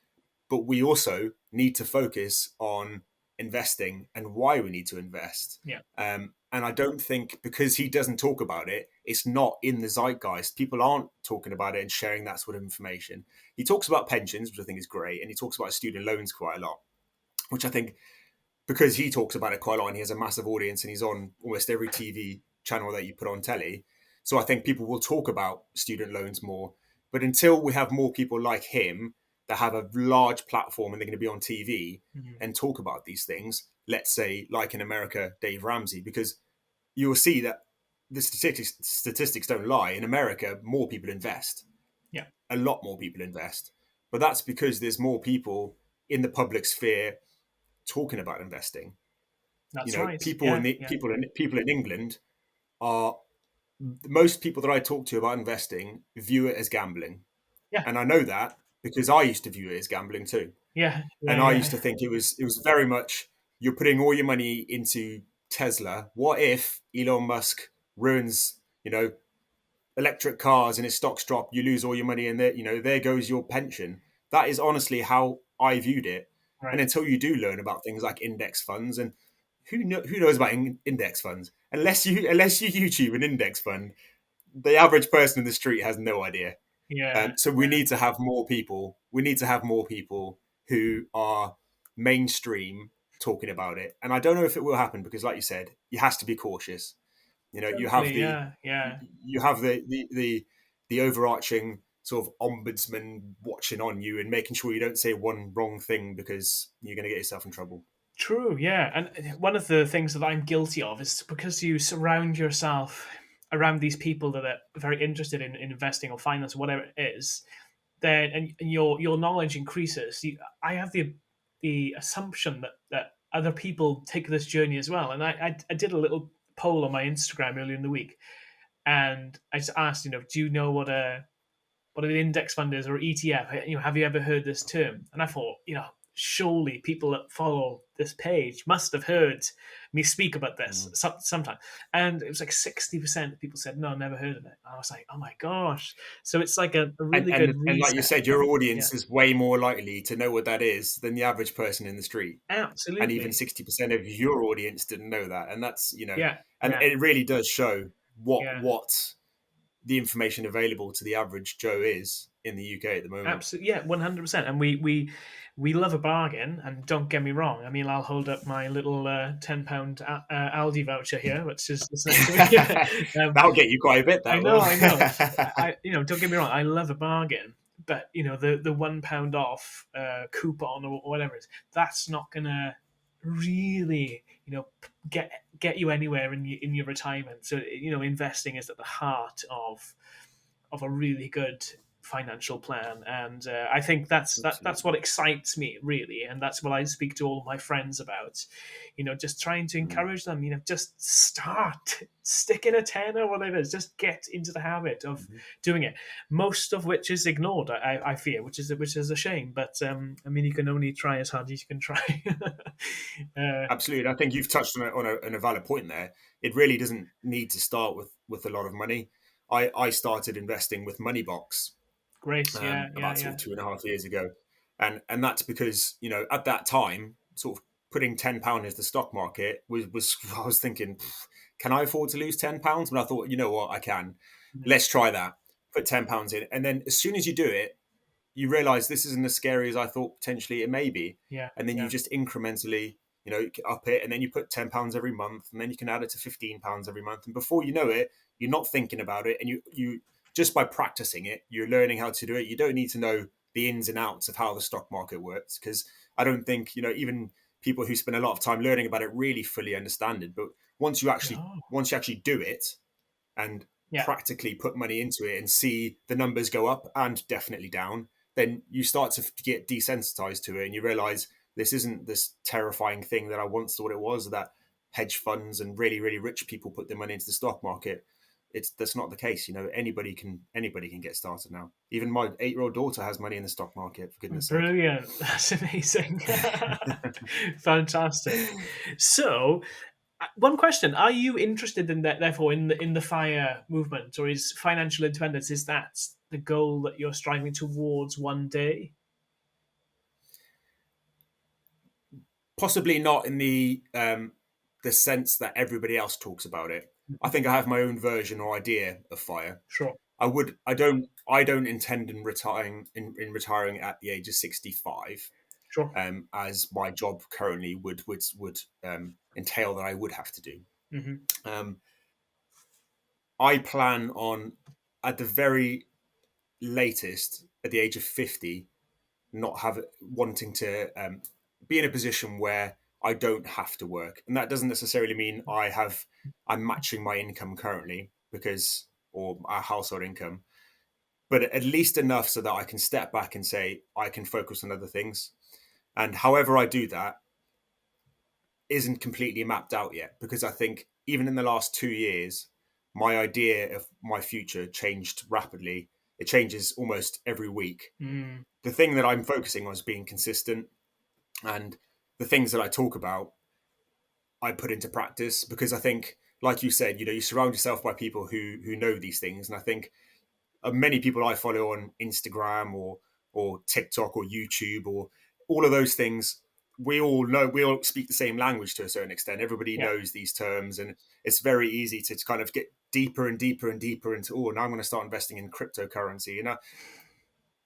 but we also need to focus on investing and why we need to invest. Yeah. And I don't think because he doesn't talk about it, it's not in the zeitgeist. People aren't talking about it and sharing that sort of information. He talks about pensions, which I think is great, and he talks about student loans quite a lot, which I think because he talks about it quite a lot and he has a massive audience and he's on almost every TV channel that you put on telly. So I think people will talk about student loans more. But until we have more people like him that have a large platform and they're going to be on TV Mm-hmm. and talk about these things, let's say like in America, Dave Ramsey, because you will see that the statistics don't lie. In America, more people invest. Yeah. A lot more people invest. But that's because there's more people in the public sphere talking about investing. That's right. People in Yeah. the Yeah. people in England are, most people that I talk to about investing view it as gambling, Yeah. and I know that because I used to view it as gambling too, Yeah. Yeah. and I used Yeah. to think it was very much you're putting all your money into Tesla. What if Elon Musk ruins electric cars and his stocks drop, you lose all your money, and there goes your pension. That is honestly how I viewed it. And Right. until you do learn about things like index funds, and who knows about index funds, unless you YouTube an index fund, the average person in the street has no idea. Yeah. So we need to have more people. We need to have more people who are mainstream talking about it. And I don't know if it will happen because, like you said, you has to be cautious. You have Totally. the Yeah. Yeah. you have the overarching sort of ombudsman watching on you and making sure you don't say one wrong thing because you're going to get yourself in trouble. True, yeah. And one of the things that I'm guilty of is because you surround yourself around these people that are very interested in investing or finance or whatever it is, then and your knowledge increases. I have the assumption that other people take this journey as well. And I did a little poll on my Instagram earlier in the week, and I just asked, do you know what an index fund is or ETF? Have you ever heard this term? And I thought, surely people that follow this page must have heard me speak about this Mm. sometime. And it was like 60% of people said, no, never heard of it. I was like, oh my gosh. So it's like a And, really good and like you reset. said, your Yeah, audience is way more likely to know what that is than the average person in the street. And even absolutely. 60% of your audience didn't know that. And that's, Yeah, and yeah, it really does show yeah. what the information available to the average Joe is in the UK at the moment. Absolutely, yeah, 100%. And we love a bargain. And don't get me wrong. I mean, I'll hold up my little £10 Aldi voucher here, which is next to me. That'll get you quite a bit, I that know, will. I know. Don't get me wrong. I love a bargain, but the £1 off coupon or whatever it is, that's not gonna really get you anywhere in your retirement. So investing is at the heart of a really good financial plan, and I think that's Absolutely. what excites me really, and that's what I speak to all of my friends about. Just trying to Mm. encourage them. Just start, stick in a tenner, whatever it is. Just get into the habit of Mhm. doing it. Most of which is ignored, I fear, which is a shame. But I mean, you can only try as hard as you can try. uh, Absolutely. And I think you've touched on a valid point there. It really doesn't need to start with a lot of money. I started investing with Moneybox Great, yeah, yeah, about yeah, sort of 2.5 years ago, and that's because at that time, sort of putting £10 into the stock market was I was thinking, can I afford to lose £10? And I thought, you know what, I can. mm, Let's try that. Put £10 in, and then as soon as you do it, you realize this isn't as scary as I thought potentially it may be. yeah, And then you yeah. just incrementally, up it, and then you put £10 every month, and then you can add it to £15 every month. And before you know it, you're not thinking about it, and you just by practicing it, you're learning how to do it. You don't need to know the ins and outs of how the stock market works, because I don't think even people who spend a lot of time learning about it really fully understand it. But once you actually No, once you actually do it and yeah. practically put money into it and see the numbers go up and definitely down, then you start to get desensitized to it, and you realize this isn't this terrifying thing that I once thought it was, that hedge funds and really, really rich people put their money into the stock market. That's not the case. Anybody can get started now. Even my 8-year-old daughter has money in the stock market, for goodness sake. Brilliant. That's amazing. Fantastic. So, one question: are you interested in that? Therefore, in the fire movement, or is financial independence, is that the goal that you're striving towards one day? Possibly not in the sense that everybody else talks about it. I Mhm. think I have my own version or idea of fire. Sure, I don't intend in retiring at the age of 65, sure. as my job currently would entail that I would have to do. Hmm. Um, I plan on, at the very latest, at the age of 50, not have wanting to be in a position where I don't have to work, and that doesn't necessarily mean I'm matching my income currently, because or our household income, but at least enough so that I can step back and say I can focus on other things. And however I do that isn't completely mapped out yet, because I think even in the last 2 years, my idea of my future changed rapidly. It changes almost every week. Mm, The thing that I'm focusing on is being consistent, and the things that I talk about, I put into practice, because I think, like you said, you surround yourself by people who know these things, and I think many people I follow on Instagram or TikTok or YouTube or all of those things, we all speak the same language to a certain extent. Everybody yeah. knows these terms, and it's very easy to kind of get deeper and deeper and deeper into, now I'm going to start investing in cryptocurrency,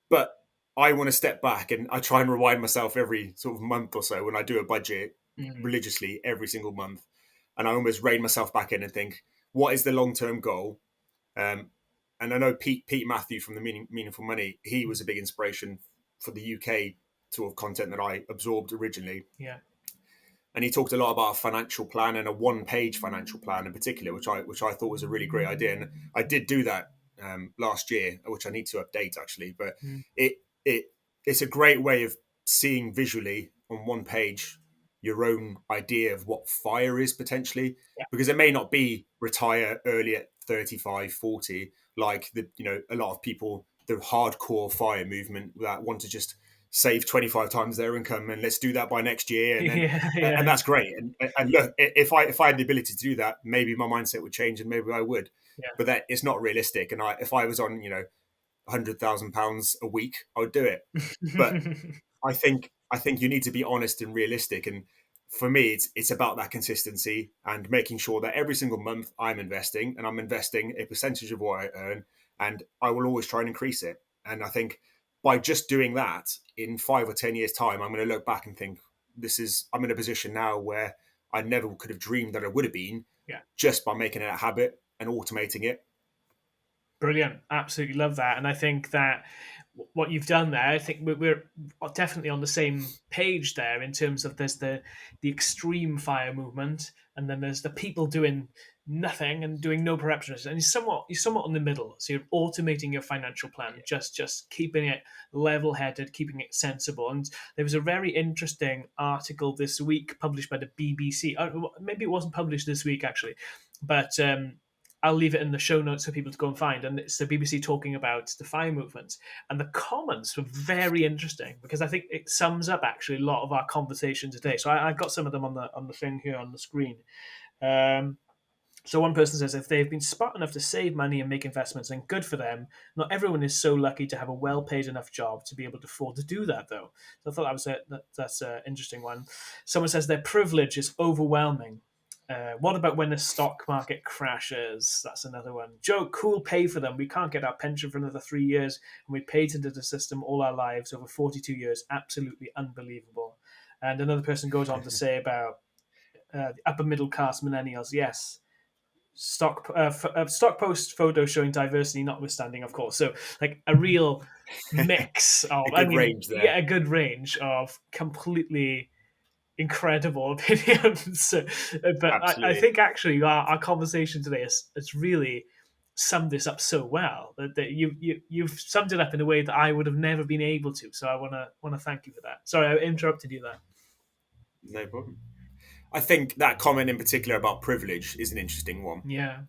But I want to step back, and I try and remind myself every sort of month or so when I do a budget Mm, religiously every single month, and I almost rein myself back in and think, what is the long term goal? Um, and I know Pete Matthew from the Meaningful Money, he was a big inspiration for the UK sort of content that I absorbed originally. yeah. And he talked a lot about a financial plan, and a one-page financial plan in particular, which I thought was a really great idea. And I did do that last year, which I need to update actually. But Mm, it it it's a great way of seeing visually on one page your own idea of what fire is potentially, yeah. because it may not be retire early at 35, 40, like a lot of people, the hardcore fire movement that want to just save 25 times their income, and let's do that by next year, and then Yeah, and yeah, that's great. And look, if I had the ability to do that, maybe my mindset would change, and maybe I would. yeah. But that it's not realistic. And if I was on £100,000 a week, I would do it. But I think you need to be honest and realistic. And for me, it's about that consistency and making sure that every single month I'm investing, and I'm investing a percentage of what I earn, and I will always try and increase it. And I think by just doing that, in 5 or 10 years' time, I'm going to look back and think, I'm in a position now where I never could have dreamed that I would have been, Yeah. just by making it a habit and automating it. Brilliant. Absolutely love that. And I think that what you've done there, I think we're definitely on the same page there in terms of there's the extreme fire movement, and then there's the people doing nothing and doing no preparation, and you're somewhat in the middle. So you're automating your financial plan, just keeping it level headed, keeping it sensible. And there was a very interesting article this week published by the BBC. Maybe it wasn't published this week actually, but I'll leave it in the show notes for people to go and find. And it's the BBC talking about the fire movement. And the comments were very interesting because I think it sums up actually a lot of our conversation today. So I've got some of them on the thing here on the screen. Um, so one person says, if they've been smart enough to save money and make investments, then good for them. Not everyone is so lucky to have a well-paid enough job to be able to afford to do that, though. So I thought that's an interesting one. Someone says their privilege is overwhelming. What about when the stock market crashes? That's another one. Joe, cool pay for them. We can't get our pension for another 3 years, and we paid into the system all our lives over 42 years. Absolutely unbelievable. And another person goes on to say about the upper middle class millennials. Yes, stock post photo showing diversity notwithstanding, of course. So like a real mix A of, I good mean, range yeah, there. a good range of completely incredible opinions. But I Absolutely. think actually our conversation today has really summed this up so well that you've summed it up in a way that I would have never been able to. So I want to thank you for that. Sorry, I interrupted you there. No problem. I think that comment in particular about privilege is an interesting one. Yeah,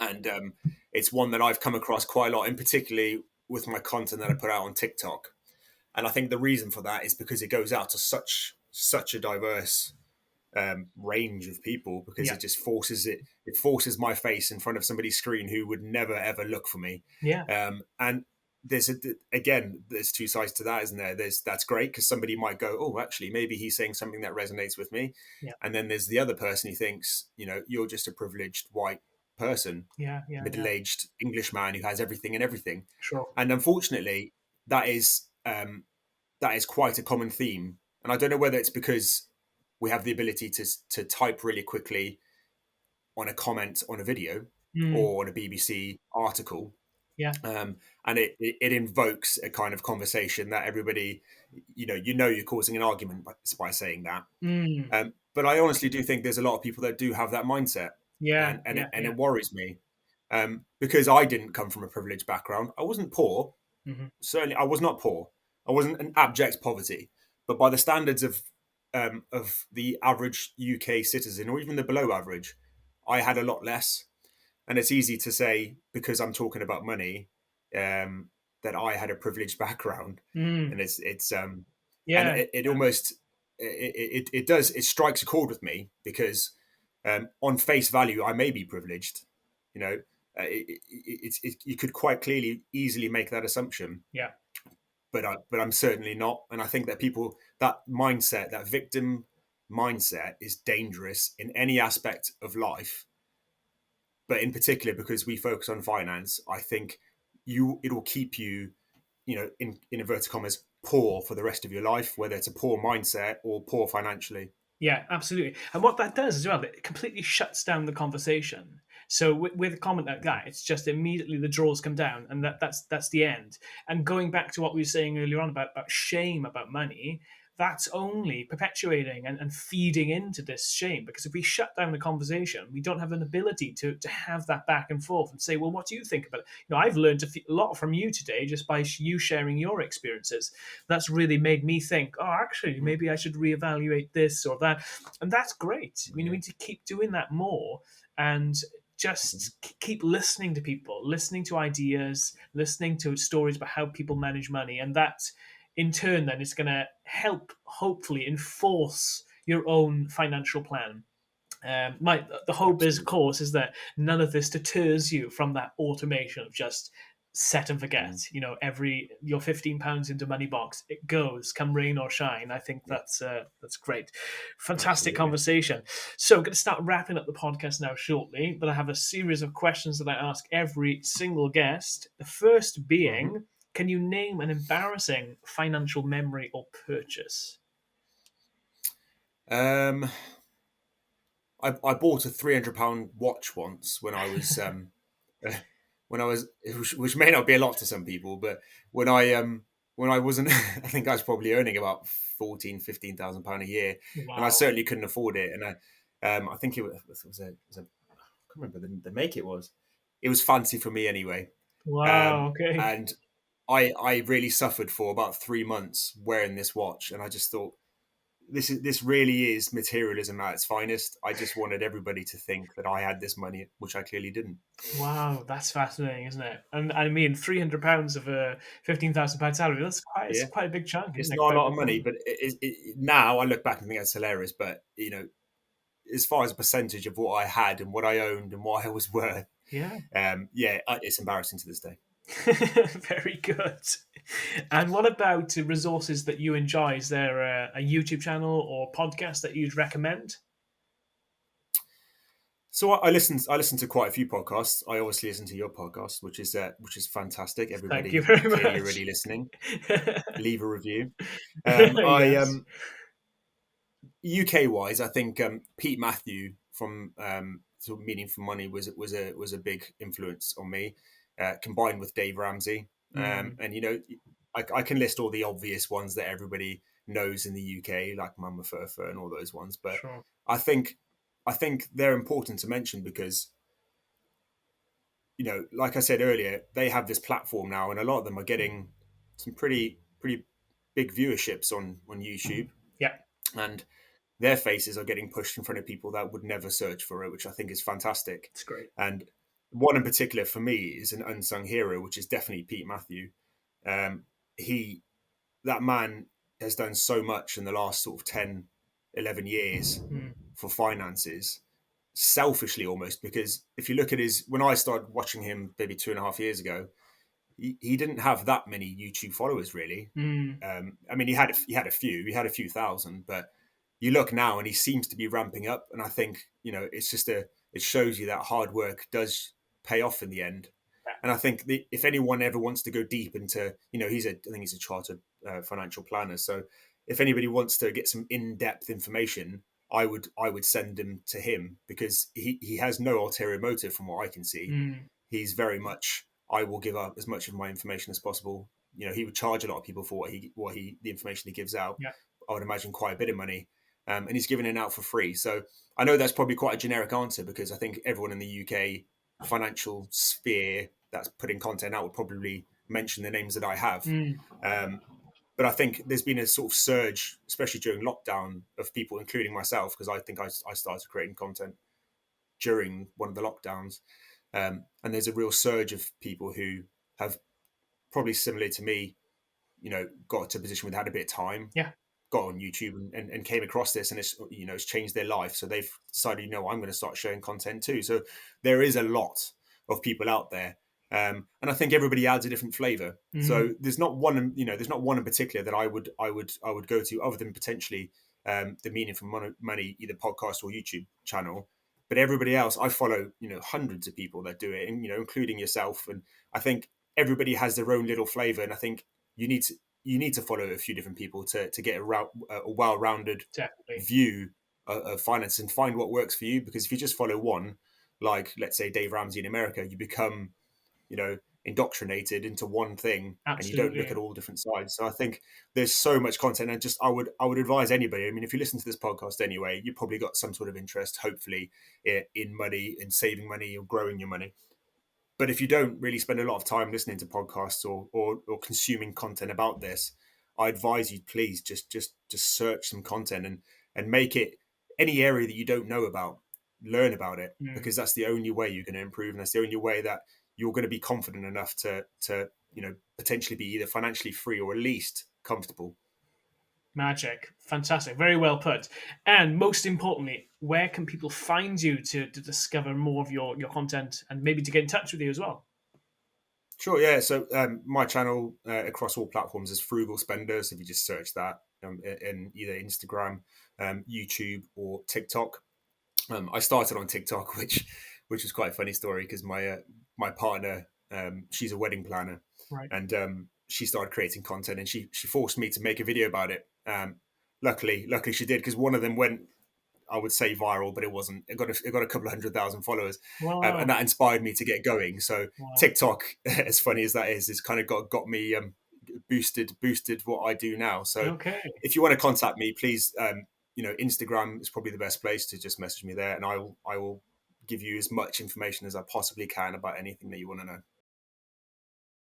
And it's one that I've come across quite a lot, and particularly with my content that I put out on TikTok. And I think the reason for that is because it goes out to such a diverse range of people, because yeah, it just forces my face in front of somebody's screen who would never ever look for me. yeah, And there's two sides to that, isn't there? That's great because somebody might go, oh, actually, maybe he's saying something that resonates with me. yeah, And then there's the other person who thinks, you're just a privileged white person, yeah, yeah, yeah. middle-aged English man who has everything and everything. Sure. And unfortunately, that is quite a common theme. And I don't know whether it's because we have the ability to type really quickly on a comment on a video Mm, or on a BBC article, yeah. and it invokes a kind of conversation that everybody, you're causing an argument by saying that. Mm, But I honestly do think there's a lot of people that do have that mindset, yeah, and yeah, yeah. it worries me, because I didn't come from a privileged background. I wasn't poor. Hmm. Certainly, I was not poor. I wasn't in abject poverty, but by the standards of the average UK citizen, or even the below average, I had a lot less. And it's easy to say because I'm talking about money, that I had a privileged background, Mm, and and yeah, it almost it strikes a chord with me because, on face value I may be privileged, you know. You could quite clearly easily make that assumption, yeah. but I'm certainly not. And I think that that mindset, that victim mindset, is dangerous in any aspect of life, but in particular because we focus on finance. I think it'll keep you, in inverted commas, poor for the rest of your life, whether it's a poor mindset or poor financially. Yeah, absolutely. And what that does as well, it completely shuts down the conversation. So with a comment like that, it's just immediately the drawers come down, and that's the end. And going back to what we were saying earlier on about shame about money, that's only perpetuating and feeding into this shame. Because if we shut down the conversation, we don't have an ability to have that back and forth and say, well, what do you think about it? I've learned a lot from you today just by you sharing your experiences. That's really made me think, oh, actually, maybe I should reevaluate this or that. And that's great. We Yeah. need to keep doing that more and Mhm. just keep listening to people, listening to ideas, listening to stories about how people manage money. And that in turn then is going to help hopefully enforce your own financial plan. The hope is, of Absolutely. course, is that none of this deters you from that automation of just set and forget. Mm. Every your £15 into money box, it goes, come rain or shine. I think Yeah, that's great, fantastic absolutely. conversation. So I'm going to start wrapping up the podcast now shortly, but I have a series of questions that I ask every single guest. The first Hmm. being, can you name an embarrassing financial memory or purchase? Um, I bought a £300 watch once when I was when I was, which may not be a lot to some people, but when I wasn't, I think I was probably earning about 15,000 pound a year, and I Wow. certainly couldn't afford it. And I think it was a I can't remember the make it was. It was fancy for me anyway. Wow. Okay. And I really suffered for about 3 months wearing this watch, and I just thought this really is materialism at its finest. I just wanted everybody to think that I had this money, which I clearly didn't. Wow, that's fascinating, isn't it? And I mean, £300 of a £15,000 salary. It's Yeah, quite a big chunk, isn't it's it? not a Quite a lot of big money, money. but now I look back and think that's hilarious. But as far as a percentage of what I had and what I owned and what I was worth, Yeah. yeah, it's embarrassing to this day. Very good. And what about resources that you enjoy? Is there a YouTube channel or podcast that you'd recommend? So I listen to quite a few podcasts. I obviously listen to your podcast, which is fantastic. Thank you Everybody very clearly much. already listening. Leave a review. I Yes. UK wise, I think Pete Matthew from sort of Meaning for Money was a big influence on me, combined with Dave Ramsey. Mm, And I can list all the obvious ones that everybody knows in the UK, like Mama Furfer and all those ones. But sure. I think I think they're important to mention because like I said earlier, they have this platform now, and a lot of them are getting some pretty big viewerships on YouTube, Yeah, and their faces are getting pushed in front of people that would never search for it, which I think is fantastic. it's great. And one in particular for me is an unsung hero, which is definitely Pete Matthew. He That man has done so much in the last sort of 10, 11 years Mm, for finances, selfishly almost, because if you look at when I started watching him maybe 2.5 years ago, he didn't have that many YouTube followers really. mm, I mean, he had a few thousand, but you look now and he seems to be ramping up. And I think it shows you that hard work does pay off in the end. And I think if anyone ever wants to go deep into, I think he's a chartered financial planner. So if anybody wants to get some in-depth information, I would send them to him because he has no ulterior motive from what I can see. mm, He's very much, I will give up as much of my information as possible. He would charge a lot of people for the information he gives out. yeah. I would imagine quite a bit of money, and he's giving it out for free. So I know that's probably quite a generic answer because I think everyone in the UK financial sphere that's putting content out would probably mention the names that I have. Mm, Um, but I think there's been a sort of surge, especially during lockdown, of people, including myself, because I think I started creating content during one of the lockdowns. And there's a real surge of people who have probably similar to me, got to a position where they had a bit of time, yeah. got on YouTube and came across this, and it's changed their life. So they've decided, I'm going to start sharing content too. So there is a lot of people out there, and I think everybody adds a different flavor. Mm, So there's not one in particular that I would go to other than potentially the Meaning for Money, either podcast or YouTube channel. But everybody else, I follow, hundreds of people that do it, and including yourself. And I think everybody has their own little flavor, and I think you need to follow a few different people to get a well-rounded definitely. view of finance and find what works for you. Because if you just follow one, like let's say Dave Ramsey in America, you become indoctrinated into one thing and you don't look Absolutely. at all different sides. So I think there's so much content, and just I would advise anybody. I mean, if you listen to this podcast anyway, you probably got some sort of interest, hopefully, in money, in saving money or growing your money. But if you don't really spend a lot of time listening to podcasts or consuming content about this, I advise you please just search some content and make it any area that you don't know about, learn about it, Mm. because that's the only way you're going to improve, and that's the only way that you're going to be confident enough to potentially be either financially free or at least comfortable. Magic. Fantastic. Very well put. And most importantly, where can people find you to discover more of your content and maybe to get in touch with you as well? Sure, yeah. So my channel across all platforms is Frugal Spender. So if you just search that in either Instagram, YouTube, or TikTok. I started on TikTok, which was quite a funny story because my partner, she's a wedding planner, Right. and she started creating content, and she forced me to make a video about it. Luckily she did, because one of them went I would say viral, but it wasn't. It got a couple of 100,000 followers, and Wow. that inspired me to get going. So Wow. TikTok, as funny as that is kind of got me boosted what I do now. So Okay. if you want to contact me, please, Instagram is probably the best place to just message me there, and I will give you as much information as I possibly can about anything that you want to know.